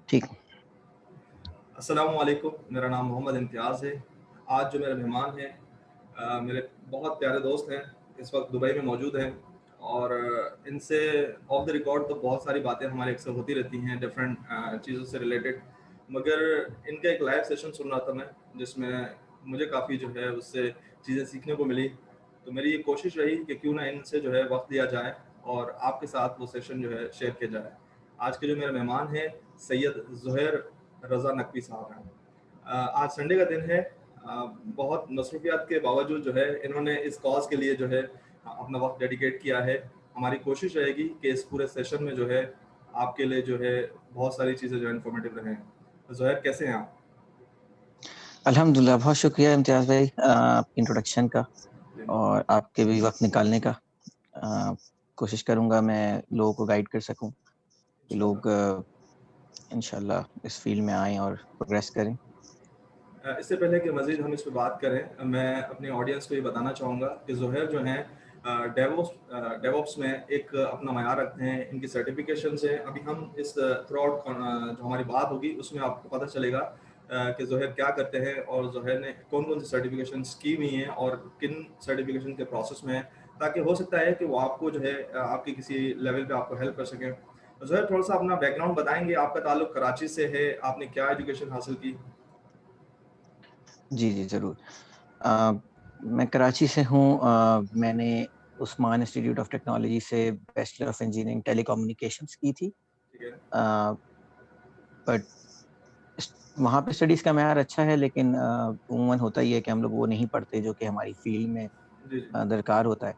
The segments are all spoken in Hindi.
ठीक। अस्सलामुअलैकुम, मेरा नाम मोहम्मद इम्तियाज़ है। आज जो मेरे मेहमान हैं मेरे बहुत प्यारे दोस्त हैं, इस वक्त दुबई में मौजूद हैं और इनसे ऑफ द रिकॉर्ड तो बहुत सारी बातें हमारी अक्सर होती रहती हैं डिफरेंट चीज़ों से रिलेटेड। मगर इनका एक लाइव सेशन सुन रहा था मैं, जिसमें मुझे काफ़ी जो है उससे चीज़ें सीखने को मिली। तो मेरी ये कोशिश रही कि क्यों ना इनसे जो है वक्त लिया जाए और आपके साथ वो सेशन जो है शेयर किया जाए। आज के जो मेरे मेहमान हैं सैयद ज़ुहैर रज़ा नकवी साहब हैं। आज संडे का दिन है। बहुत मसरूफियात के बावजूद जो है इन्होंने इस कॉज के लिए जो है अपना वक्त डेडिकेट किया है। हमारी कोशिश रहेगी कि इस पूरे सेशन में जो है आपके लिए जो है बहुत सारी चीज़ें जो है इन्फॉर्मेटिव रहें। ज़ुहैर, कैसे हैं आप? अल्हम्दुलिल्लाह, बहुत शुक्रिया इम्तियाज़ भाई आपकी इंट्रोडक्शन का जी। और आपके भी वक्त निकालने का। अ, कोशिश करूंगा मैं लोगों को गाइड कर सकूं कि इंशाल्लाह। लोग इंशाल्लाह इस फील्ड में आएं और प्रोग्रेस करें। इससे पहले कि मज़ीद हम इस पे बात करें, मैं अपने ऑडियंस को ये बताना चाहूँगा कि ज़ुहैर जो हैं डेवॉप्स में एक अपना मयार रखते हैं। इनकी सर्टिफिकेशंस हैं। अभी हम इस थ्रू आउट जो हमारी बात होगी उसमें आपको पता चलेगा कि ज़ुहैर क्या करते हैं और ज़ुहैर ने कौन-कौन सी सर्टिफिकेशंस की हुई हैं और किन सर्टिफिकेशन के प्रोसेस में हैं, ताकि हो सकता है कि वो आपको जो है आपके किसी लेवल पे आपको हेल्प कर सकें। ज़ुहैर, थोड़ा-सा अपना बैकग्राउंड बताएँगे? आपका ताल्लुक कराची से है, आपने क्या एजुकेशन हासिल की? जी जी, ज़रूर। अ, मैं कराची से हूँ। मैंने उस्मान इंस्टीट्यूट ऑफ टेक्नोलॉजी से बैचलर ऑफ इंजीनियरिंग टेलीकम्युनिकेशंस की थी। ठीक है। बट वहाँ पे स्टडीज़ का मयार अच्छा है, लेकिन उमूमन होता ही है कि हम लोग वो नहीं पढ़ते जो कि हमारी फील्ड में जी, जी। दरकार होता है।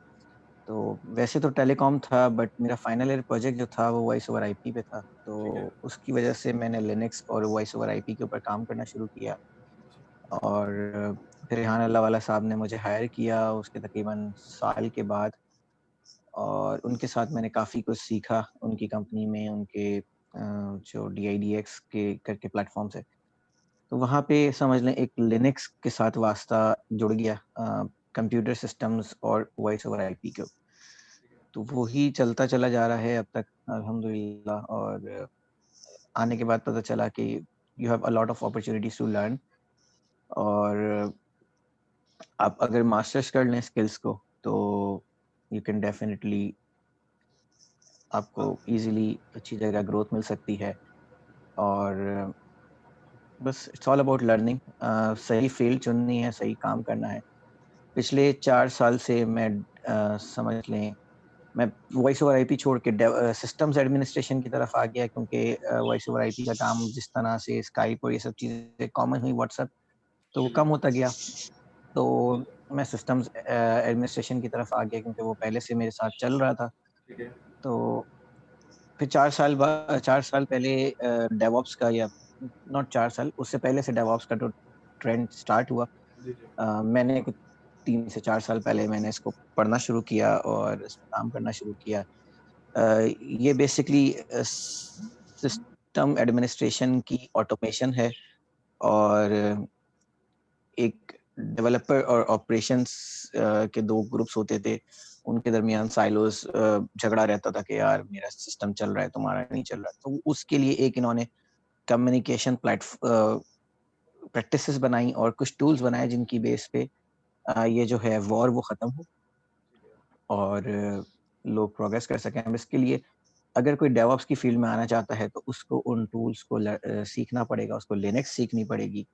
तो वैसे तो टेलीकॉम था, बट मेरा फाइनल ईयर प्रोजेक्ट जो था वो वॉइस ओवर आईपी पे था। ठीक है। तो उसकी वजह से मैंने लिनक्स और वॉइस ओवर आईपी के ऊपर काम करना शुरू किया और फिर रेहान अल्लाह वाला साहब ने मुझे हायर किया उसके तकरीबन साल के बाद। और उनके साथ मैंने काफ़ी कुछ सीखा उनकी कंपनी में, उनके जो डीआईडीएक्स के करके प्लेटफ़ॉर्म्स है। तो वहाँ पे समझ लें एक लिनक्स के साथ वास्ता जुड़ गया, कंप्यूटर सिस्टम्स और वॉइस ओवर आईपी के। तो वो ही चलता चला जा रहा है अब तक अल्हम्दुलिल्लाह। और आने के बाद पता चला कि you have a lot of opportunities to learn. और आप अगर मास्टर्स कर लें स्किल्स को तो यू कैन डेफिनिटली आपको हाँ। ईज़िली अच्छी जगह ग्रोथ मिल सकती है। और बस इट्स ऑल अबाउट लर्निंग। सही फ़ील्ड चुननी है, सही काम करना है। पिछले 4 साल से मैं समझ लें मैं वॉइस ओवर आईपी छोड़ के सिस्टम्स एडमिनिस्ट्रेशन की तरफ आ गया, क्योंकि वॉइस ओवर आईपी का काम जिस तरह से स्काइप और ये सब चीज़ें कॉमन हुई व्हाट्सएप, तो वो जी, जी। कम होता गया। तो जी, जी। मैं सिस्टम्स एडमिनिस्ट्रेशन की तरफ आ गया क्योंकि वो पहले से मेरे साथ चल रहा था। ठीक है। तो फिर 4 साल पहले डेवऑप्स का, या नॉट 4 साल, उससे पहले से डेवऑप्स का तो ट्रेंड स्टार्ट हुआ। जी, जी। मैंने कुछ 3 से 4 साल पहले मैंने इसको पढ़ना शुरू किया और इस पे काम करना शुरू किया। ये बेसिकली सिस्टम एडमिनिस्ट्रेशन की ऑटोमेशन है। और एक डेवलपर और ऑपरेशंस के 2 ग्रुप्स होते थे। उनके दरमियान साइलोज़ झगड़ा रहता था कि यार मेरा सिस्टम चल रहा है, तुम्हारा नहीं चल रहा। तो उसके लिए एक इन्होंने कम्युनिकेशन प्रैक्टिसेस बनाई और कुछ टूल्स बनाए जिनकी बेस पे ये जो है वॉर वो खत्म हो और लोग प्रोग्रेस कर सकें। अब इसके लिए अगर कोई डेवऑप्स की फील्ड में आना चाहता है तो उसको उन टूल्स को सीखना पड़ेगा, उसको लिनक्स सीखनी पड़ेगी।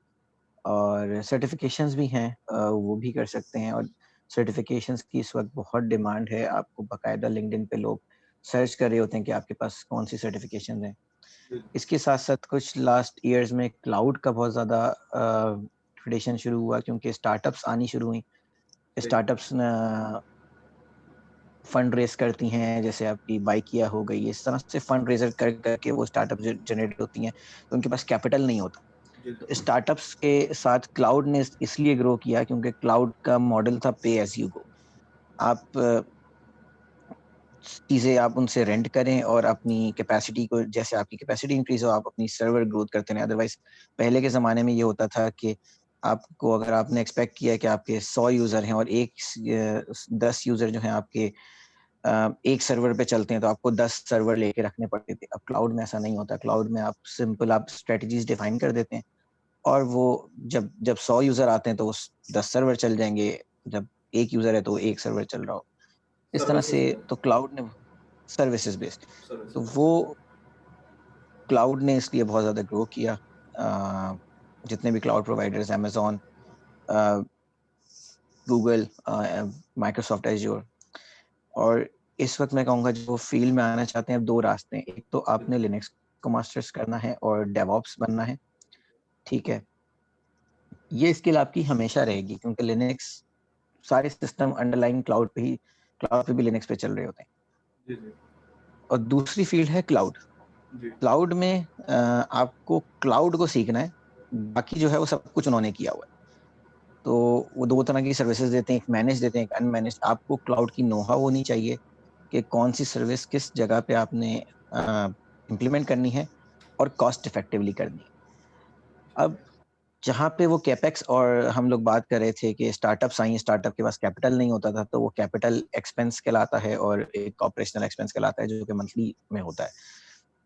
और सर्टिफ़िकेशंस भी हैं, वो भी कर सकते हैं। और सर्टिफ़िकेशंस की इस वक़्त बहुत डिमांड है। आपको बाकायदा लिंक्डइन पे लोग सर्च कर रहे होते हैं कि आपके पास कौन-सी सर्टिफ़िकेशंस हैं। जी, इसके साथ-साथ कुछ लास्ट ईयर्स में क्लाउड का बहुत ज़्यादा ट्रेडिशन शुरू हुआ, क्योंकि स्टार्टअप्स आनी शुरू हुई। सही। स्टार्टअप्स न फंड रेज़ करती हैं, जैसे आपकी बाइकिया हो गई, इस तरह से फंड रेज़र कर के वो स्टार्टअप जनरेट होती हैं, तो उनके पास कैपिटल नहीं होता। जी, तो जी। स्टार्टअप्स के साथ क्लाउड ने इसलिए ग्रो किया क्योंकि क्लाउड का मॉडल था पे एज़ यू गो। आप चीज़ें आप उनसे रेंट करें और अपनी कैपेसिटी को, जैसे आपकी कैपेसिटी इंक्रीज़ हो, आप अपनी सर्वर ग्रोथ करते रहें। अदरवाइज़ पहले के ज़माने में ये होता था कि आपको, अगर आपने एक्सपेक्ट किया कि आपके 100 यूज़र हैं और 10 यूज़र जो हैं आपके एक सर्वर पे चलते हैं तो आपको 10 सर्वर लेके रखने पड़ते थे। अब क्लाउड में ऐसा नहीं होता। क्लाउड में आप सिंपल आप स्ट्रेटजीज डिफाइन कर देते हैं और वो जब जब 100 यूजर आते हैं तो 10 सर्वर चल जाएंगे। जब एक यूजर है तो एक सर्वर चल रहा हो। इस तरह से सर्विसेज पे। तो क्लाउड ने सर्विसेज बेस्ड, तो सर्विसेज। वो क्लाउड ने इसलिए बहुत ज्यादा ग्रो किया। जितने भी cloud providers, Amazon, Google, Microsoft azure, और इस वक्त मैं कहूँगा जो फील्ड में आना चाहते हैं, अब दो रास्ते हैं। एक तो आपने लिनक्स को मास्टर्स करना है और डेवऑप्स बनना है, ठीक है। ये स्किल आपकी हमेशा रहेगी क्योंकि लिनक्स सारे सिस्टम अंडरलाइन क्लाउड पे भी लिनक्स पे चल रहे होते हैं। जी जी और दूसरी फील्ड है क्लाउड। जी क्लाउड में आपको क्लाउड को सीखना है, बाकी जो है वो सब कुछ उन्होंने किया हुआ है। तो वो दो तरह की सर्विसेज देते हैं, एक मैनेज देते हैं, एक अनमैनेज। आपको क्लाउड की नोहा होनी चाहिए कि कौन सी सर्विस किस जगह पे आपने इम्प्लीमेंट करनी है और कॉस्ट इफेक्टिवली करनी है। अब जहाँ पे वो कैपेक्स और हम लोग बात कर रहे थे कि स्टार्टअप्स आई, स्टार्टअप के पास कैपिटल नहीं होता था, तो वो कैपिटल एक्सपेंस कहलाता है और एक ऑपरेशनल एक्सपेंस कहलाता है जो कि मंथली में होता है।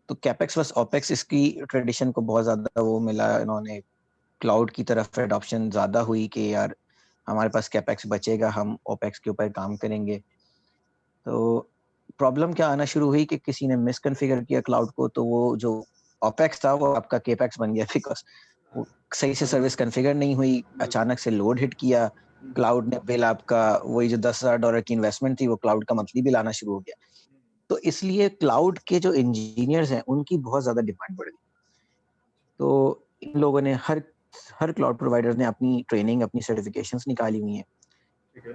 तो कैपेक्स वर्स ओपेक्स, इसकी ट्रेडिशन को बहुत ज्यादा वो मिला। इन्होंने क्लाउड की तरफ एडॉप्शन ज्यादा हुई कि यार हमारे पास कैपेक्स बचेगा, हम ओपेक्स के ऊपर काम करेंगे। तो प्रॉब्लम क्या आना शुरू हुई कि किसी ने मिसकंफिगर किया क्लाउड को, तो वो जो ओपेक्स था वो आपका केपेक्स बन गया बिकॉज वो सही से सर्विस कॉन्फ़िगर नहीं हुई, बिल्कुल। अचानक से लोड हिट किया। क्लाउड ने बिल आपका, वही जो $10,000 की इन्वेस्टमेंट थी, वो क्लाउड का मंथली बिल आना शुरू हो गया। तो इसलिए क्लाउड के जो इंजीनियर्स हैं उनकी बहुत ज्यादा डिमांड बढ़ गई। तो इन लोगों ने हर हर क्लाउड प्रोवाइडर ने अपनी ट्रेनिंग, अपनी सर्टिफिकेशंस निकाली हुई हैं। ठीक है।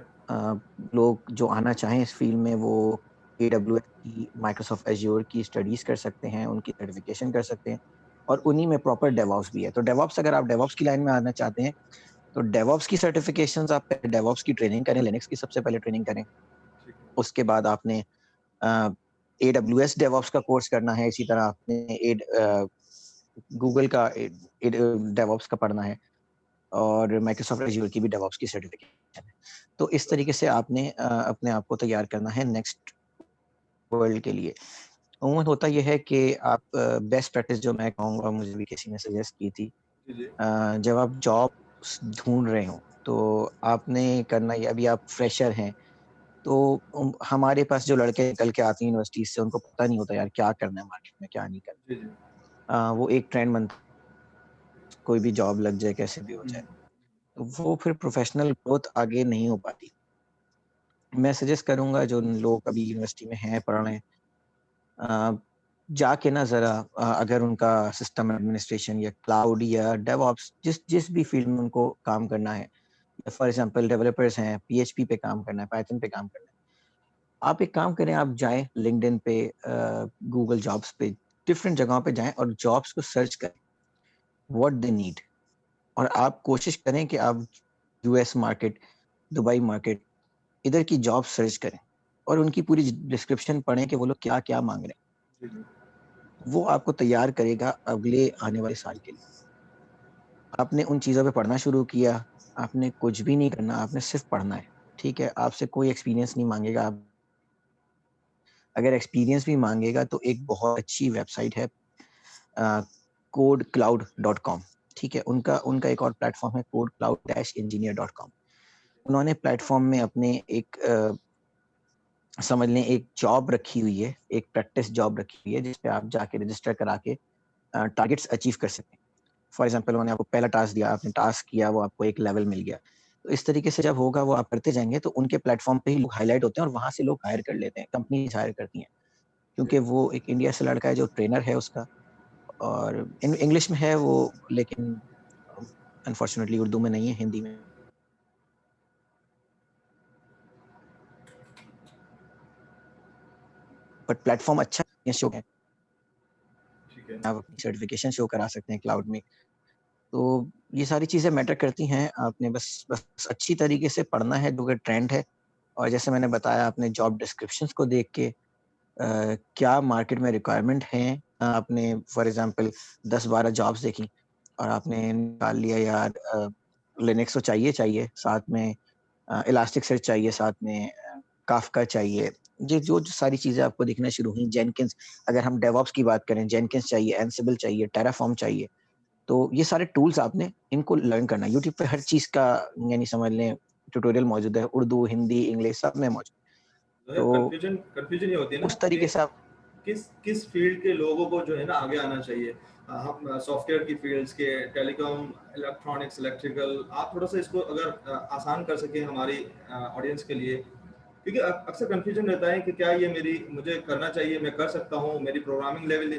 लोग जो आना चाहें इस फील्ड में वो AWS की, माइक्रोसॉफ्ट एज्योर की स्टडीज कर सकते हैं, उनकी सर्टिफिकेशन कर सकते हैं, और उन्हीं में प्रॉपर डेवऑप्स भी है। तो डेवऑप्स, अगर आप डेवऑप्स की लाइन में आना चाहते हैं तो डेवऑप्स की सर्टिफिकेशंस, आप डेवऑप्स की ट्रेनिंग करें, लिनक्स की सबसे पहले ट्रेनिंग करें। ठीक है। उसके बाद आपने AWS डेवऑप्स का कोर्स करना है, इसी तरह आपने गूगल का डेवऑप्स का पढ़ना है, और माइक्रोसॉफ्ट एज्योर की भी डेवऑप्स की सर्टिफिकेशन है। तो इस तरीके से आपने अपने आप को तैयार करना है नेक्स्ट वर्ल्ड के लिए। अमूमन होता यह है कि आप बेस्ट प्रैक्टिस जो मैं कहूँगा, मुझे भी किसी ने सजेस्ट की थी, जी जी जब आप जॉब ढूंढ रहे हो तो आपने करना ये, अभी आप फ्रेशर हैं तो हमारे पास जो लड़के निकल के आते हैं यूनिवर्सिटी से, उनको पता नहीं होता यार क्या करना है मार्केट में, क्या नहीं जी जी। करना। वो एक ट्रेंड बनता, कोई भी जॉब लग जाए, कैसे भी हो जाए, तो वो फिर प्रोफेशनल ग्रोथ आगे नहीं हो पाती। मैं सजेस्ट करूंगा जो लोग अभी यूनिवर्सिटी में हैं, पढ़ रहे हैं, अ, जाके ना जरा, अगर उनका सिस्टम एडमिनिस्ट्रेशन या क्लाउड या डेवऑप्स, जिस जिस भी फील्ड में उनको काम करना है, फॉर एग्जांपल डेवलपर्स हैं, PHP पे काम करना है, पाइथन पे काम करना है, आप एक काम करें, आप जाएं लिंक्डइन पे, गूगल जॉब्स पे, डिफरेंट जगहों पे जाएं और जॉब्स को सर्च करें, व्हाट दे नीड। और आप कोशिश करें कि आप US मार्केट, दुबई मार्केट, इधर की जॉब सर्च करें और उनकी पूरी डिस्क्रिप्शन पढ़ें कि वो लोग क्या क्या मांग रहे जी जी। हैं। वो आपको तैयार करेगा अगले आने वाले साल के लिए। आपने उन चीज़ों पे पढ़ना शुरू किया, आपने कुछ भी नहीं करना, आपने सिर्फ पढ़ना है, ठीक है। आपसे कोई एक्सपीरियंस नहीं मांगेगा। आप अगर एक्सपीरियंस भी मांगेगा तो एक बहुत अच्छी वेबसाइट है, codecloud.com, ठीक है। उनका उनका एक और प्लेटफॉर्म है, codecloud-engineer.com। उन्होंने प्लेटफॉर्म में अपने एक समझ लें एक जॉब रखी हुई है, एक प्रैक्टिस जॉब रखी हुई है, जिस पे आप जाके रजिस्टर करा के टारगेट्स अचीव कर सकते हैं। फॉर एग्जांपल उन्होंने आपको पहला टास्क दिया, आपने टास्क किया, वो आपको एक लेवल मिल गया। तो इस तरीके से जब होगा, वो आप करते जाएंगे तो उनके प्लेटफॉर्म पे ही लोग हाईलाइट होते हैं और वहां से लोग हायर कर लेते हैं, कंपनीज हायर करती हैं, क्योंकि वो एक इंडिया से लड़का है जो ट्रेनर है उसका, और इंग्लिश में है वो, लेकिन अनफॉर्चुनेटली उर्दू में नहीं है, हिंदी में। बट प्लेटफॉर्म अच्छा है, शो है, ठीक है। आप अपनी सर्टिफिकेशन शो करा सकते हैं क्लाउड में। तो ये सारी चीजें मैटर करती हैं। आपने बस बस अच्छी तरीके से पढ़ना है जो कि ट्रेंड है, और जैसे मैंने बताया, आपने जॉब डिस्क्रिप्शंस को देख के क्या मार्केट में रिक्वायरमेंट है, आपने फॉर एग्जांपल 10-12 जॉब्स देखी और आपने निकाल लिया यार, लिनक्स तो चाहिए चाहिए, साथ में इलास्टिक सर्च चाहिए, साथ में काफका चाहिए, ये जो सारी चीज़ें आपको दिखना शुरू हुई, जेनकिंस, अगर हम डेवऑप्स की बात करें, जेनकिंस चाहिए, एंसिबल चाहिए, टेराफॉर्म चाहिए, तो ये सारे टूल्स आपने इनको लर्न करना है। यूट्यूब पे हर चीज़ का यानी समझ लें ट्यूटोरियल मौजूद है, उर्दू, हिंदी, इंग्लिश सब में मौजूद। जो है तो कंफ्यूजन ये होती है ना उस कि तरीके से आप किस किस फील्ड के लोगों को जो है ना आगे आना चाहिए। हम सॉफ्टवेयर की फील्ड्स के, टेलीकॉम, इलेक्ट्रॉनिक्स, इलेक्ट्रिकल, आप थोड़ा सा इसको अगर आसान कर सकें हमारी ऑडियंस के लिए, क्योंकि अक्सर कंफ्यूजन रहता है कि क्या ये मेरी मुझे करना चाहिए, मैं कर सकता हूँ, मेरी प्रोग्रामिंग लेवल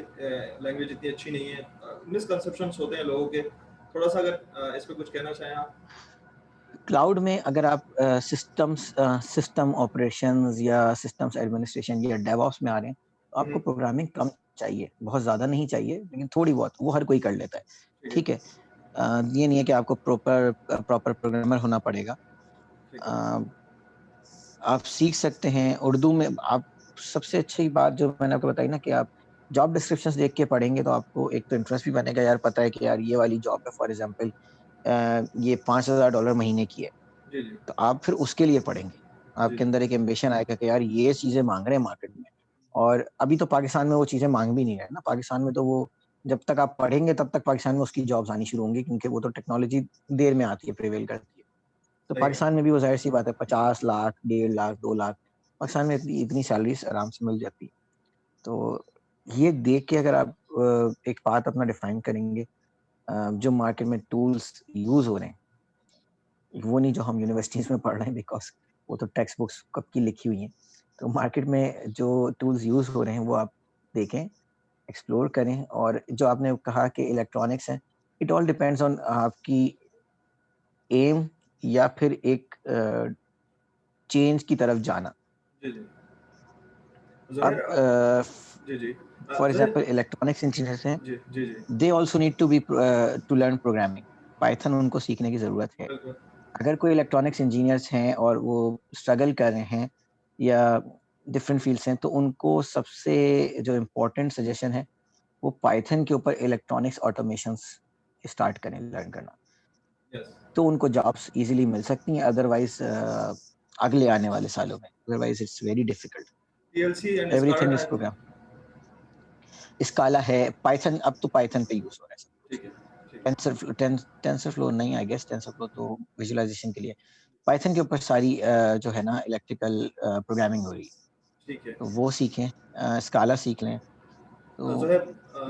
लैंग्वेज इतनी अच्छी नहीं है, मिसकंसेप्शंस होते हैं लोगों के। थोड़ा सा अगर इस पे कुछ कहना चाहें आप। क्लाउड में अगर आप सिस्टम ऑपरेशंस या सिस्टम्स एडमिनिस्ट्रेशन या डेवऑप्स में आ रहे हैं, तो आपको हम्म, प्रोग्रामिंग कम चाहिए, बहुत ज़्यादा नहीं चाहिए, लेकिन थोड़ी बहुत, वो हर कोई कर लेता है, ठीक है, ठीक है? ये नहीं है कि आपको प्रॉपर प्रोग्रामर होना पड़ेगा। ठीक है, अ, आप सीख सकते हैं उर्दू में। आप सबसे अच्छी बात जो मैंने आपको बताई ना कि आप जॉब डिस्क्रिप्शंस देख के पढ़ेंगे तो आपको एक तो इंटरेस्ट भी बनेगा, यार पता है कि यार ये वाली जॉब है फॉर एग्जांपल ये $5000 महीने की है, जी जी तो आप फिर उसके लिए पढ़ेंगे। जी आपके जी, अंदर एक एम्बिशन आएगा कि यार ये चीज़ें माँग रहे हैं मार्केट में, और अभी तो पाकिस्तान में वो चीज़ें माँग भी नहीं रहे हैं ना, पाकिस्तान में तो वो जब तक आप पढ़ेंगे तब तक पाकिस्तान में उसकी जॉब्स आनी शुरू होंगी, क्योंकि वो तो टेक्नोलॉजी देर में आती है, प्रिवेल करती है। तो सही पाकिस्तान है, में भी वो ज़ाहिर-सी बात है 50 लाख, 1.5 लाख, 2 लाख, पाकिस्तान में इतनी इतनी सैलरीज़ आराम से मिल जाती है। तो ये देख के अगर आप एक पाथ अपना डिफाइन करेंगे, जो मार्केट में टूल्स यूज़ हो रहे हैं, वो नहीं जो हम यूनिवर्सिटीज़ में पढ़ रहे हैं, बिकॉज़ वो तो टेक्स्ट बुक्स कब की लिखी हुई हैं। तो मार्केट में जो टूल्स यूज़ हो रहे हैं वो आप देखें, एक्सप्लोर करें, और जो आपने कहा कि इलेक्ट्रॉनिक्स है, इट ऑल डिपेंड्स ऑन आपकी एम या फिर एक चेंज की तरफ जाना। जी जी। अब ज़ोहैर जी जी, for Zohair, example electronics engineers हैं, जी जी जी, they also need to learn programming. Python उनको सीखने की ज़रूरत है। बिल्कुल, अगर कोई इलेक्ट्रॉनिक्स इंजीनियर्स हैं और वो स्ट्रगल कर रहे हैं या डिफरेंट फील्ड्स हैं, तो उनको सबसे जो इम्पोर्टेंट सजेशन है, वो पाइथन के ऊपर इलेक्ट्रॉनिक्स ऑटोमेशंस स्टार्ट करें लर्न करना। यस। तो उनको जॉब्स ईज़िली मिल सकती हैं, अदरवाइज़ अगले आने वाले सालों में, otherwise it's very difficult. PLC and everything SCADA is है। प्रोग्राम। स्काला है, पाइथन अब तो पाइथन पे यूज़ हो रहा है सब कुछ। ठीक है, ठीक है, टेंसरफ्लो नहीं, आई गेस टेंसरफ्लो तो विजुअलाइज़ेशन के लिए। पाइथन के ऊपर सारी जो है ना इलेक्ट्रिकल प्रोग्रामिंग हो रही है, ठीक है। तो वो सीखें, स्काला सीख लें, तो ज़ोहैर,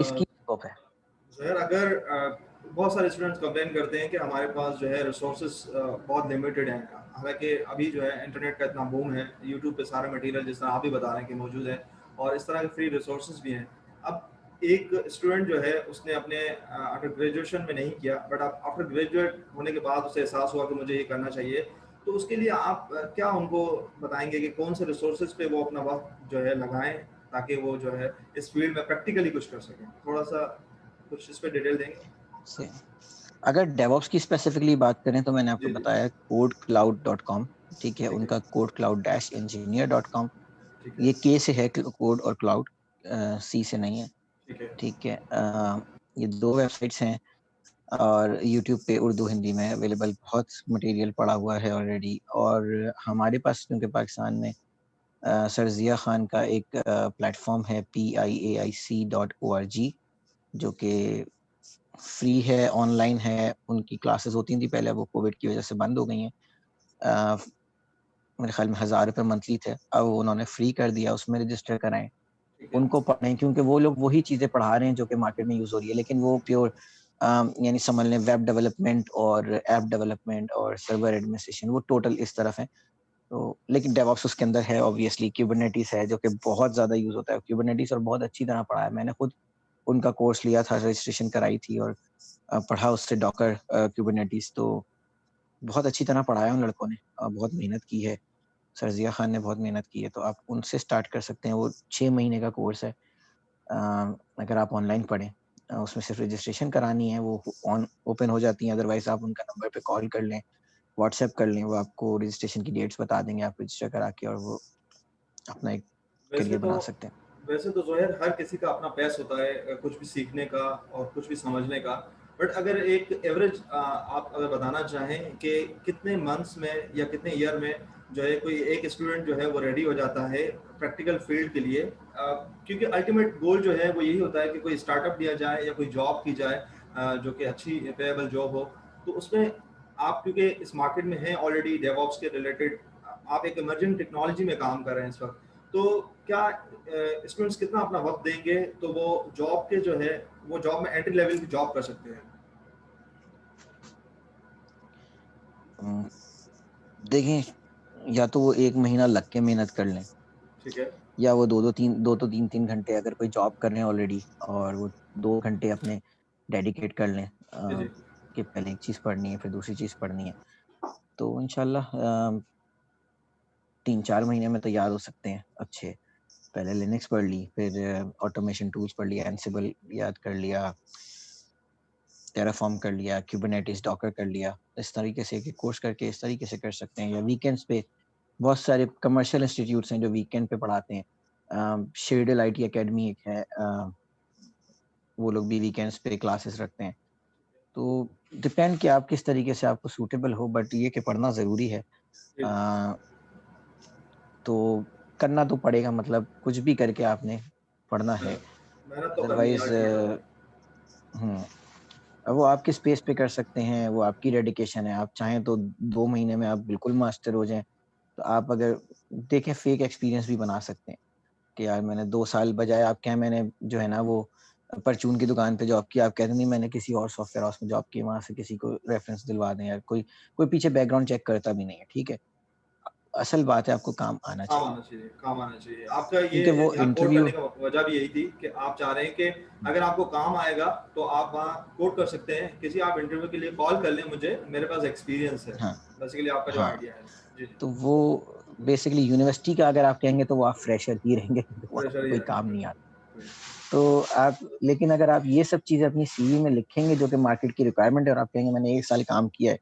इसकी स्कोप है। ज़ोहैर, अगर बहुत सारे स्टूडेंट्स कंप्लेन करते हैं कि हमारे पास जो है रिसोर्सेज बहुत लिमिटेड हैं, हालांकि अभी जो है इंटरनेट का इतना बूम है, यूट्यूब पे सारा मटेरियल जिस तरह आप भी बता रहे हैं कि मौजूद है, और इस तरह के फ्री रिसोर्सेज भी हैं। अब एक स्टूडेंट जो है उसने अपने अंडर ग्रेजुएशन में नहीं किया, बट अब आफ्टर ग्रेजुएट होने के बाद उसे एहसास हुआ कि मुझे ये करना चाहिए, तो उसके लिए आप क्या उनको बताएंगे कि कौन से रिसोर्सेज पे वो अपना वक्त जो है लगाएं, ताकि वो जो है इस फील्ड में प्रैक्टिकली कुछ कर सकें। थोड़ा सा कुछ इस पे डिटेल देंगे? से अगर डेवऑप्स की स्पेसिफिकली बात करें तो मैंने आपको जी, जी। बताया codecloud.com, ठीक है? ठीक है, उनका codecloud-engineer.com, ठीक है, ये के से है कोड और क्लाउड, सी से नहीं है, ठीक है, ठीक है? ये 2 वेबसाइट्स हैं और यूट्यूब पे उर्दू, हिंदी में अवेलेबल बहुत मटेरियल पड़ा हुआ है ऑलरेडी, और हमारे पास क्योंकि पाकिस्तान में सर ज़िया ख़ान का एक प्लेटफ़ॉर्म है piaic.org, जो कि फ्री है, ऑनलाइन है, उनकी क्लासेस होती थी पहले, वो कोविड की वजह से बंद हो गई हैं। अ, मेरे ख़्याल में ₹1000 मंथली थे, अब उन्होंने फ्री कर दिया, उसमें रजिस्टर कराएँ, ठीक है, उनको पढ़ें, क्योंकि वो लोग वही चीज़ें पढ़ा रहे हैं जो कि मार्केट में यूज़ हो रही है, लेकिन वो प्योर यानी समझ लें वेब डेवलपमेंट और ऐप डेवलपमेंट और सर्वर एडमिनिस्ट्रेशन, वो टोटल इस तरफ है। तो लेकिन डेवऑप्स उसके अंदर है, ऑब्वियसली कुबरनेटिस है जो कि बहुत ज़्यादा यूज़ होता है, कुबरनेटिस, और बहुत अच्छी तरह पढ़ाया है। मैंने खुद उनका कोर्स लिया था, रजिस्ट्रेशन कराई थी और पढ़ा उससे डॉकर कुबरनेटिस, तो बहुत अच्छी तरह पढ़ाया उन लड़कों ने, बहुत मेहनत की है। सर ज़िया ख़ान ने बहुत मेहनत की है, तो आप उनसे स्टार्ट कर सकते हैं। वो 6 महीने का कोर्स है। अ, अगर आप ऑनलाइन पढ़ें, उसमें सिर्फ रजिस्ट्रेशन करानी है, वो ऑन ओपन हो जाती हैं, अदरवाइज़ आप उनका नंबर पे कॉल कर लें, व्हाट्सएप कर लें, वो आपको रजिस्ट्रेशन की डेट्स बता देंगे, आप रजिस्टर करा के और वो अपना एक वैसे करियर तो बना सकते हैं। ज़ोहैर हर किसी का अपना पेस होता है कुछ भी सीखने का और कुछ भी समझने का। बट अगर एक एवरेज आप अगर बताना चाहें कि कितने मंथ्स में या कितने ईयर में जो है कोई एक स्टूडेंट जो है वो रेडी हो जाता है प्रैक्टिकल फील्ड के लिए, क्योंकि अल्टीमेट गोल जो है वो यही होता है कि कोई स्टार्टअप दिया जाए या कोई जॉब की जाए जो कि अच्छी पेएबल जॉब हो। तो उसमें आप क्योंकि इस मार्केट में हैं ऑलरेडी डेवऑप्स के रिलेटेड, आप एक इमर्जिंग टेक्नोलॉजी में काम कर रहे हैं इस वक्त, तो क्या स्टूडेंट्स कितना अपना वक्त देंगे तो वो जॉब के जो है वो जॉब में एंट्री लेवल की जॉब कर सकते हैं? अम, देखें, या तो वो 1 महीना लग के मेहनत कर लें, ठीक है। या वो दो तो तीन तीन घंटे अगर कोई जॉब कर रहे हैं ऑलरेडी, और वो 2 घंटे अपने डेडिकेट कर लें जी जी। कि पहले एक चीज़ पढ़नी है फिर दूसरी चीज़ पढ़नी है, तो इंशाल्लाह 3-4 महीने में तैयार हो सकते हैं अच्छे। पहले लिनक्स पढ़ ली, फिर ऑटोमेशन टूल्स पढ़ लिया, एंसिबल याद कर लिया, टेराफॉर्म कर लिया, कुबरनेटिस, डॉकर कर लिया। इस तरीके से एक कोर्स करके इस तरीके से कर सकते हैं। या वीकेंड्स पे बहुत सारे कमर्शियल इंस्टीट्यूट्स हैं जो वीकेंड पे पढ़ाते हैं। शेरडल आईटी एकेडमी एक है, वो लोग भी वीकेंड्स पे क्लासेस रखते हैं। तो डिपेंड कि आप किस तरीके से आपको सूटेबल हो, बट ये कि पढ़ना ज़रूरी है। जी। अ, तो करना तो पड़ेगा, मतलब कुछ भी करके आपने पढ़ना है, मेहनत मेहनत तो करनी है अदरवाइज़ अल्टीमेट। हुँ। अब वो आप किस पेस पे कर सकते हैं, वो आपकी डेडिकेशन है। आप चाहें तो 2 महीने में आप बिल्कुल मास्टर हो जाएँ। तो आप अगर देखें, फेक एक्सपीरियंस भी बना सकते हैं कि यार मैंने 2 साल बजाय आप कहें मैंने जो है ना वो परचून की दुकान पे जॉब की, आप कहते नहीं मैंने किसी और सॉफ्टवेयर हाउस में जॉब की, वहाँ से किसी को रेफरेंस दिलवा दें यार, कोई कोई पीछे बैकग्राउंड चेक करता भी नहीं है, ठीक है? असल बात है आपको काम आना काम चाहिए, आना चाहिए, काम आना चाहिए। आपका ये क्योंकि वो यहाँ कोड इंटरव्यू करने का वजह भी यही थी कि आप चाह रहे हैं कि अगर आपको काम आएगा तो आप वहाँ कोड कर सकते हैं, किसी आप इंटरव्यू के लिए कॉल कर लें मुझे, मेरे पास एक्सपीरियंस है। हाँ, बेसिकली आपका जो हाँ। आइडिया है। जी, जी। तो वो बेसिकली यूनिवर्सिटी का अगर आप कहेंगे तो वो आप फ्रेशर ही रहेंगे, क्योंकि वो आपको प्रेशर ही कोई काम रहेगा। नहीं आता। बिल्कुल। तो आप लेकिन अगर आप ये सब चीज़ें अपनी सीवी में लिखेंगे जो कि मार्केट की रिक्वायरमेंट है, और आप कहेंगे मैंने 1 साल काम किया है,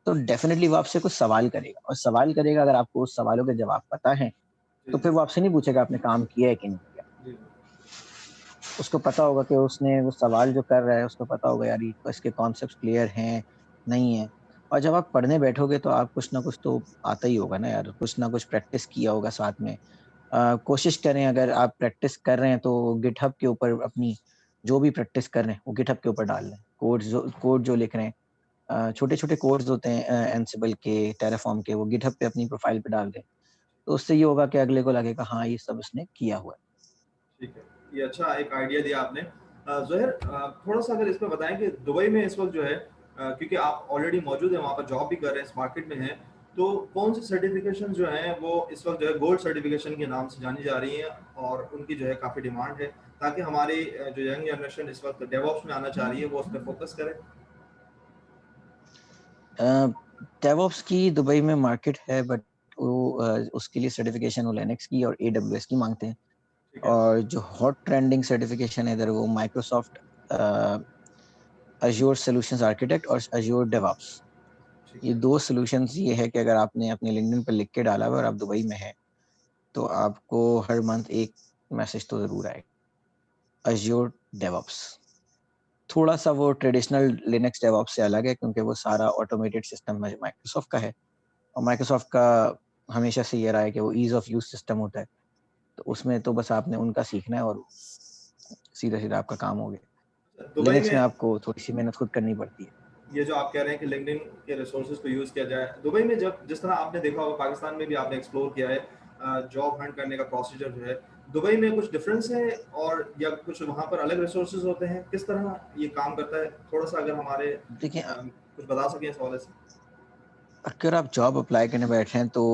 तो डेफ़िनिटली वो आपसे कुछ सवाल करेगा, और सवाल करेगा अगर आपको उस सवालों के जवाब पता हैं, जी, तो जी। फिर वो आपसे नहीं पूछेगा आपने काम किया है कि नहीं किया। जी, जी। उसको पता होगा कि उसने वो सवाल जो कर रहा है उसको पता होगा यार ये इसके कॉन्सेप्ट्स क्लियर हैं, नहीं है। और जब आप पढ़ने बैठोगे तो आप कुछ ना कुछ तो आता ही होगा ना यार, कुछ ना कुछ प्रैक्टिस किया होगा साथ में। कोशिश करें, अगर आप प्रैक्टिस कर रहे हैं तो गिटहब के ऊपर अपनी जो भी प्रैक्टिस कर रहे हैं वो गिटहब के ऊपर डाल लें। कोड जो लिख रहे हैं, छोटे-छोटे कोड्स होते हैं एंसिबल के, टेराफॉर्म के, वो गिटहब पे अपनी प्रोफाइल पे डाल दें। तो उससे ये होगा कि अगले को लगेगा हाँ, ये सब इसने किया हुआ है। ठीक है। ये अच्छा एक आइडिया दिया आपने। ज़ोहैर, थोड़ा-सा अगर इसमें बताएँ कि दुबई में इस वक़्त जो है, क्योंकि आप ऑलरेडी मौजूद हैं वहाँ पर, जॉब भी कर रहे हैं, इस मार्केट में हैं, तो कौन-सी सर्टिफ़िकेशन जो हैं वो इस वक़्त जो है गोल्ड सर्टिफ़िकेशन के नाम से जानी जा रही हैं और उनकी जो है काफ़ी डिमांड है, ताकि हमारी जो यंग जनरेशन इस वक़्त डेवऑप्स में आना चाह रही है वो उस पे फ़ोकस करे? अ, डेवऑप्स की दुबई में मार्केट है, बट वो उसके लिए सर्टिफ़िकेशन वो लिनक्स की और एडब्ल्यूएस की माँगते हैं। ठीक है, और जो हॉट ट्रेंडिंग सर्टिफ़िकेशन है इधर, वो माइक्रोसॉफ्ट अज़ूर सॉल्यूशंस आर्किटेक्ट और अज़ूर डेवऑप्स। ठीक ये है। 2 सॉल्यूशंस ये है कि अगर आपने अपने लिंक्डइन पे लिख के डाला हुआ है और आप दुबई में हैं, तो आपको हर मंथ एक मैसेज तो ज़रूर आएगा। Azure DevOps. थोड़ा-सा वो ट्रेडिशनल लिनक्स डेवऑप्स से अलग है, क्योंकि वो सारा ऑटोमेटेड सिस्टम माइक्रोसॉफ्ट का है, और माइक्रोसॉफ्ट का हमेशा से ये रहा है कि वो ईज़ ऑफ यूज़ सिस्टम होता है। तो उसमें तो बस आपने उनका सीखना है और सीधा-सीधा आपका काम हो गया। दुबई लिनक्स में में आपको थोड़ी-सी मेहनत खुद करनी पड़ती है। ये जो आप कह रहे हैं कि लिंक्डइन के रिसोर्सेज को यूज़ किया जाए, दुबई में जब जिस तरह आपने देखा होगा, पाकिस्तान में भी आपने एक्सप्लोर किया है, जॉब हंट करने का प्रोसीजर जो है, दुबई में कुछ डिफरेंस है और या कुछ वहाँ पर अलग रिसोर्सेज होते हैं? किस तरह ये काम करता है? थोड़ा-सा अगर हमारे देखिए, कुछ बता सकें इस हवाले से? अगर आप जॉब अप्लाई करने बैठे हैं तो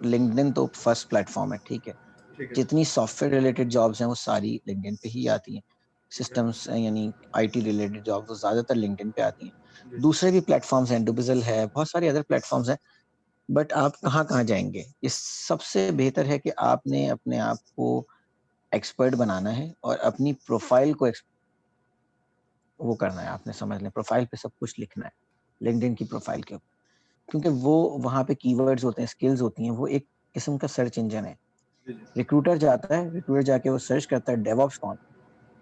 लिंक्डइन तो फर्स्ट प्लेटफ़ॉर्म है, ठीक है? ठीक है, जितनी सॉफ्टवेयर रिलेटेड जॉब्स हैं वो सारी लिंक्डइन पे ही आती हैं। ठीक है। सिस्टम्स यानी आईटी रिलेटेड जॉब्स वो ज़्यादातर लिंक्डइन पे आती हैं। जी, जी। दूसरे भी प्लेटफ़ॉर्म्स हैं, डुबिज़ल है, बहुत सारे अदर प्लेटफ़ॉर्म्स हैं, बट आप कहाँ-कहाँ जाएँगे? इस सबसे बेहतर है कि आपने अपने आप को एक्सपर्ट बनाना है और अपनी प्रोफ़ाइल को वो करना है, आपने समझ लें प्रोफ़ाइल पे सब कुछ लिखना है, लिंक्डइन की प्रोफ़ाइल के ऊपर। क्योंकि वो वहाँ पे कीवर्ड्स होते हैं, स्किल्स होती हैं, वो एक किस्म का सर्च इंजन है। जी, जी। रिक्रूटर जाता है, रिक्रूटर जाके वो सर्च करता है डेवऑप्स कौन?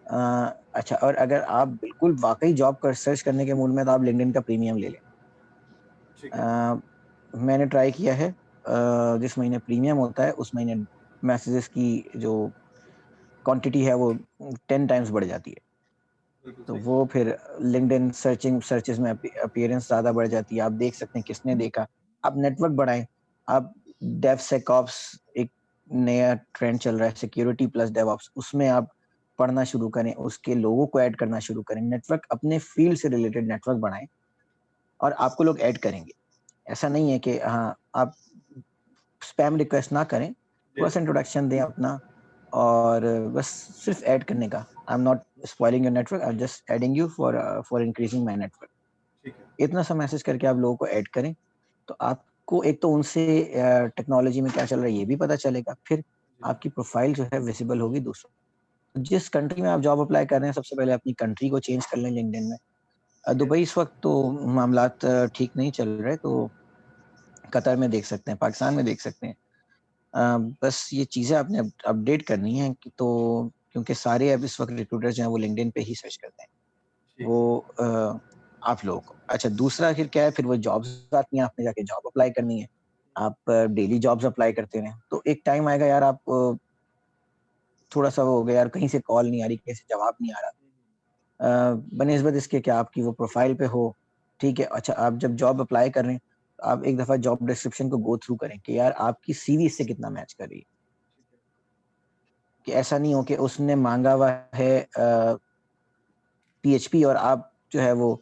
अच्छा, और अगर आप बिल्कुल वाक़ई जॉब कर सर्च करने के मूड में, तो आप लिंक्डइन का प्रीमियम ले लें। ठीक है। अ, मैंने ट्राई किया है, जिस महीने प्रीमियम होता है, उस महीने मैसेजेस की जो क्वांटिटी है वो 10 टाइम्स बढ़ जाती है। बिल्कुल तो सही। वो फिर लिंक्डइन सर्चेज़ में अपीयरेंस ज़्यादा बढ़ जाती है। आप देख सकते हैं किसने देखा। आप नेटवर्क बढ़ाएँ। आप डेवसेकऑप्स, एक नया ट्रेंड चल रहा है, सिक्योरिटी प्लस डेवऑप्स, उसमें आप पढ़ना शुरू करें, उसके लोगों को ऐड करना शुरू करें। नेटवर्क, अपने फ़ील्ड से रिलेटेड नेटवर्क बढ़ाएँ और आपको लोग ऐड करेंगे। ऐसा नहीं है कि हाँ, आप स्पैम रिक्वेस्ट ना करें, जी, थोड़ा-सा इंट्रोडक्शन दें अपना, और बस सिर्फ़ ऐड करने का। I am not spoiling your network, I am just adding you for increasing my network. ठीक है। इतना सा मैसेज करके आप लोगों को ऐड करें, तो आपको एक तो उनसे टेक्नोलॉजी में क्या चल रहा है ये भी पता चलेगा, फिर जी, आपकी प्रोफ़ाइल जो है विज़िबल होगी दूसरों को। जिस कंट्री में आप जॉब अप्लाई कर रहे हैं, सबसे पहले अपनी कंट्री को चेंज कर लें लिंक्डइन में। ठीक है। दुबई इस वक़्त तो मामलात ठीक नहीं चल रहे, तो कतर में देख सकते हैं, पाकिस्तान में देख सकते हैं। बस ये चीज़ें आपने अपडेट करनी है, कि तो क्योंकि सारे अब इस वक़्त रिक्रूटर्स जो हैं वो लिंक्डइन पे ही सर्च करते हैं। ठीक है। वो आप लोगों को अच्छा, दूसरा फिर क्या है, फिर वो जॉब्स आती हैं, आपने जाके जॉब अप्लाई करनी है। आप डेली जॉब्स अप्लाई करते रहें, तो एक टाइम आएगा यार, आप थोड़ा-सा वो हो गया यार, कहीं से कॉल नहीं आ रही, कहीं से जवाब नहीं आ रहा। बनिस्बत इसके कि आपकी वो प्रोफ़ाइल पे हो, ठीक है। अच्छा, आप जब जॉब अप्लाई कर रहे हैं, तो आप एक दफ़ा जॉब डिस्क्रिप्शन को गो थ्रू करें कि यार आपकी सीवी इससे कितना मैच कर रही है। कि ऐसा नहीं हो कि उसने माँगा हुआ है पीएचपी, और आप जो है वो,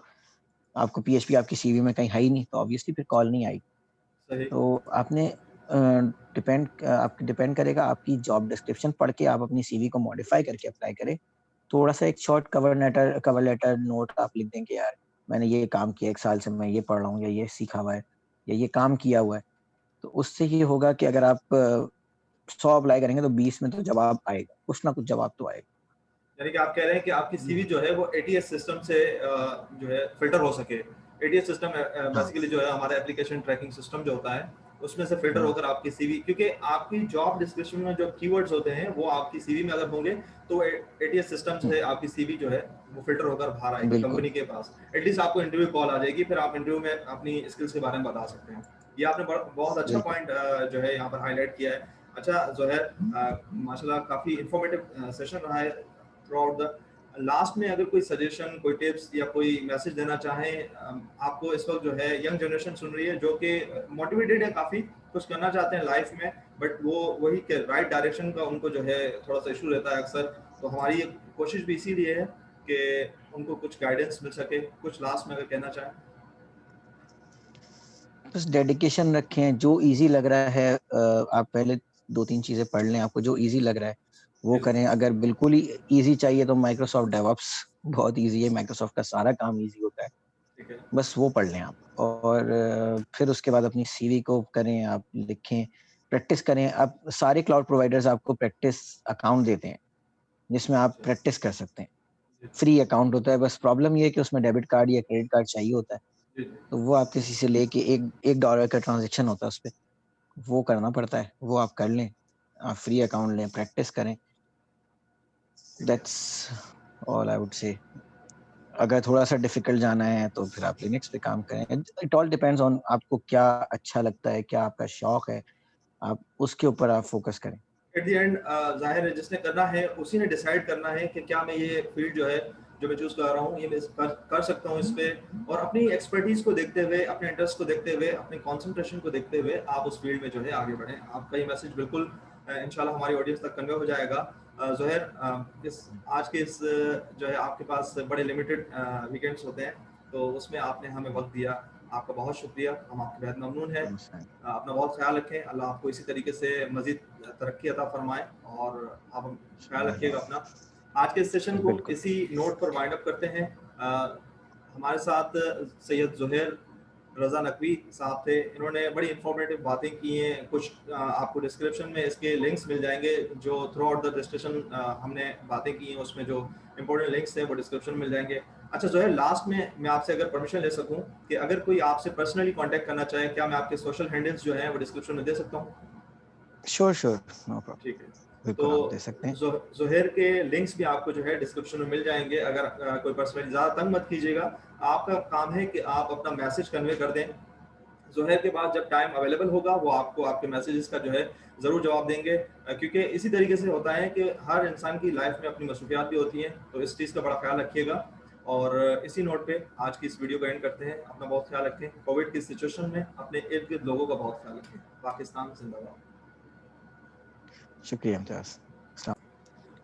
आपको पीएचपी आपकी सीवी में कहीं है ही नहीं, तो ऑब्वियसली फिर कॉल नहीं आएगी। सही। तो आपने डिपेंड करेगा, आपकी जॉब डिस्क्रिप्शन पढ़ के आप अपनी सीवी को मॉडिफ़ाई करके अप्लाई करें। थोड़ा-सा एक शॉर्ट कवर लेटर नोट आप लिख दें कि यार मैंने ये काम किया, 1 साल से मैं ये पढ़ रहा हूँ, या ये सीखा हुआ है, या ये काम किया हुआ है। तो उससे ये होगा कि अगर आप 100 अप्लाई करेंगे, तो 20 में तो जवाब आएगा, कुछ ना कुछ जवाब तो आएगा। यानी कि आप कह रहे हैं कि आपकी ये सीवी है। जो है वो एटीएस सिस्टम से जो है फ़िल्टर हो सके। एटीएस सिस्टम हाँ, बेसिकली जो है हमारा एप्लीकेशन ट्रैकिंग सिस्टम जो होता है, उसमें से फ़िल्टर हाँ, होकर आपकी सीवी, क्योंकि आपकी जॉब डिस्क्रिप्शन में जो कीवर्ड्स होते हैं, वो आपकी सीवी में अगर होंगे, तो एटीएस सिस्टम हुँ, से आपकी सीवी जो है, वो फ़िल्टर होकर बाहर आएगी बिल्कुल, कंपनी के पास। एटलीस्ट आपको इंटरव्यू कॉल आ जाएगी, फिर आप इंटरव्यू में अपनी स्किल्स के बारे में बता सकते हैं। ये आपने बहुत अच्छा बिल्कुल। पॉइंट जो है यहाँ पर हाइलाइट किया है। अच्छा ज़ोहैर, माशाल्लाह काफ़ी इन्फॉर्मेटिव सेशन रहा है थ्रू आउट द। लास्ट में अगर कोई सजेशन, कोई टिप्स या कोई मैसेज देना चाहें, आपको इस वक्त जो है यंग जनरेशन सुन रही है जो कि मोटिवेटेड है, काफ़ी कुछ करना चाहते हैं लाइफ में, बट वो वही के राइट डायरेक्शन का उनको जो है थोड़ा सा इशू रहता है अक्सर। तो हमारी कोशिश भी इसीलिए है कि उनको कुछ गाइडेंस मिल सके। कुछ लास्ट में अगर कहना चाहें। बस डेडिकेशन रखें, जो ईज़ी लग रहा है, आप पहले 2-3 चीज़ें पढ़ लें, आपको जो ईज़ी लग रहा है, वो जी, करें। अगर बिल्कुल ही ईज़ी चाहिए, तो माइक्रोसॉफ्ट डेवऑप्स बहुत ईज़ी है, माइक्रोसॉफ्ट का सारा काम ईज़ी होता है। ठीक है। बस वो पढ़ लें आप, और फिर उसके बाद अपनी सीवी को करें, आप लिखें, प्रैक्टिस करें। आप सारे क्लाउड प्रोवाइडर्स आपको प्रैक्टिस अकाउंट देते हैं, जिसमें आप अच्छा। प्रैक्टिस कर सकते हैं। जी, फ्री अकाउंट होता है, बस प्रॉब्लम ये है कि उसमें डेबिट कार्ड या क्रेडिट कार्ड चाहिए होता है। जी, जी। तो वो आप किसी से लेके, $1 का ट्रांज़ैक्शन होता है उसपे, वो करना पड़ता है, वो आप कर लें। आप फ्री अकाउंट लें, प्रैक्टिस करें। ठीक है। That's all I would say. अगर थोड़ा-सा डिफ़िकल्ट जाना है, तो फिर आप लिनक्स पे काम करें। इट ऑल डिपेंड्स ऑन आपको क्या अच्छा लगता है, क्या आपका शौक है, आप उसके ऊपर आप फ़ोकस करें। एट द एंड ज़ाहिर है जिसने करना है उसी ने डिसाइड करना है कि क्या मैं ये फील्ड जो है, जो मैं चूज़ कर रहा हूँ, ये मैं कर सकता हूँ इस पे। और अपनी एक्सपर्टीज़ को देखते हुए, अपने इंटरेस्ट को देखते हुए, अपने कंसंट्रेशन को देखते हुए आप उस फील्ड में जो है आगे बढ़ें। आपका ये मैसेज बिल्कुल इंशाल्लाह हमारी ऑडियंस तक कन्वे हो जाएगा। ज़ोहैर, इस आज के इस जो है आपके पास बड़े लिमिटेड वीकेंड्स होते हैं, तो उसमें आपने हमें वक़्त दिया। आपका बहुत शुक्रिया, हम आपके बेहद ममनून हैं। अपना बहुत ख़्याल रखें, अल्लाह आपको इसी तरीके से मज़ीद तरक्की अता फ़रमाए, और आप ख़्याल रखिएगा अपना। आज के इस सेशन को बिल्कुल। इसी नोट पर वाइंड अप करते हैं। हमारे साथ सैयद ज़ुहैर रज़ा नकवी साहब थे। इन्होंने बड़ी इन्फॉर्मेटिव बातें की हैं। कुछ आपको डिस्क्रिप्शन में इसके लिंक्स मिल जाएँगे, जो थ्रू आउट द डिस्कशन हमने बातें की हैं, उसमें जो इम्पोर्टेंट लिंक्स हैं वो डिस्क्रिप्शन में मिल जाएँगे। अच्छा ज़ुहैर, लास्ट में मैं आपसे अगर परमिशन ले सकूँ कि अगर कोई आपसे पर्सनली कॉन्टैक्ट करना चाहे, क्या मैं आपके सोशल हैंडल्स जो हैं वो डिस्क्रिप्शन में दे सकता हूँ? Sure, sure, no problem. ठीक है। बिल्कुल आप दे सकते तो हैं। ज़ुहैर के लिंक्स भी आपको जो है डिस्क्रिप्शन में मिल जाएंगे। अगर कोई पर्सनली ज़्यादा तंग मत कीजिएगा, आपका काम है कि आप अपना मैसेज कन्वे कर दें। ज़ुहैर के बाद जब टाइम अवेलेबल होगा वो आपको आपके मैसेजेस का जो है ज़रूर जवाब देंगे, क्योंकि इसी तरीके से होता है कि हर इंसान की लाइफ में अपनी मसरूफियात भी होती हैं, तो इस चीज़ का बड़ा ख्याल रखिएगा। और इसी नोट पे आज की इस वीडियो को एंड करते हैं। अपना बहुत ख्याल रखें। कोविड की सिचुएशन में अपने इर्द गिर्द लोगों का बहुत ख्याल रखें। पाकिस्तान जिंदाबाद। शुक्रिया इम्तियाज़।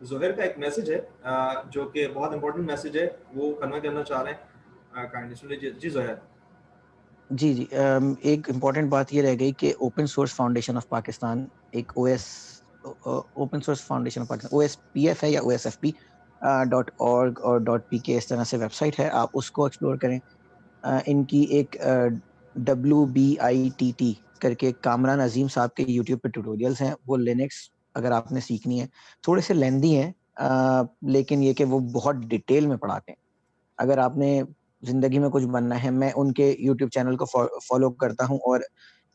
ज़ुहैर का एक मैसेज है जो कि बहुत इंपॉर्टेंट मैसेज है, वो कन्वे करना चाह रहे हैं। काइंडली सुन लीजिए। जी ज़ुहैर। जी, जी। एक इम्पॉर्टेंट बात ये रह गई कि open source foundation of Pakistan एक open source foundation of Pakistan OSPF है या ओएसएफपी .org और .pk इस तरह से वेबसाइट है, आप उसको एक्सप्लोर करें। इनकी एक WBITT करके कामरान अज़ीम साहब के यूट्यूब पे ट्यूटोरियल्स हैं, वो लिनक्स अगर आपने सीखनी है, थोड़े से लेंदी हैं, लेकिन ये कि वो बहुत डिटेल में पढ़ाते हैं। अगर आपने ज़िंदगी में कुछ बनना है, मैं उनके यूट्यूब चैनल को फ़ॉलो करता हूँ और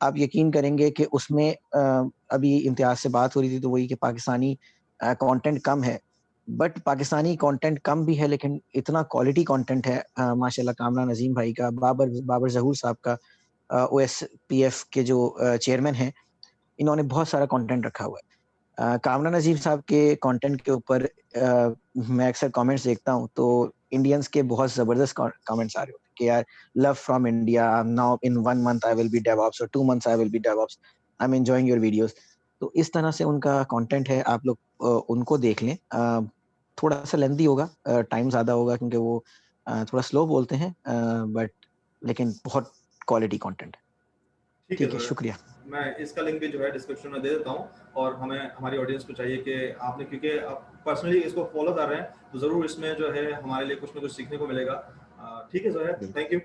आप यकीन करेंगे कि उसमें अभी इम्तियाज़ से बात हो रही थी तो वही कि पाकिस्तानी कंटेंट कम है, बट पाकिस्तानी कंटेंट कम भी है लेकिन इतना क्वालिटी कंटेंट है माशाल्लाह कामरान अज़ीम भाई का, बाबर ज़हूर साहब का, ओएसपीएफ के जो चेयरमैन हैं, इन्होंने बहुत सारा कंटेंट रखा हुआ है। कामरान अज़ीम साहब के कंटेंट के ऊपर मैं अक्सर कमेंट्स देखता हूँ, तो इंडियंस के बहुत ज़बरदस्त कमेंट्स आ रहे होते हैं कि यार love from India, now in 1 month I will be DevOps और 2 months I will be DevOps, I am enjoying your videos. तो इस तरह से उनका कंटेंट है, आप लोग उनको देख लें। थोड़ा-सा लेंथी होगा, टाइम ज़्यादा होगा क्योंकि वो थोड़ा स्लो बोलते हैं, बट लेकिन बहुत क्वालिटी कंटेंट है। ठीक है ठीक है, ज़ुहैर। शुक्रिया। मैं इसका लिंक भी जो है डिस्क्रिप्शन में दे देता हूँ। और हमें हमारी ऑडियंस को चाहिए कि आपने, क्योंकि आप पर्सनली इसको फॉलो कर रहे हैं, तो ज़रूर इसमें जो है हमारे लिए कुछ ना कुछ सीखने को मिलेगा। ठीक है ज़ुहैर, बिल्कुल। Thank you.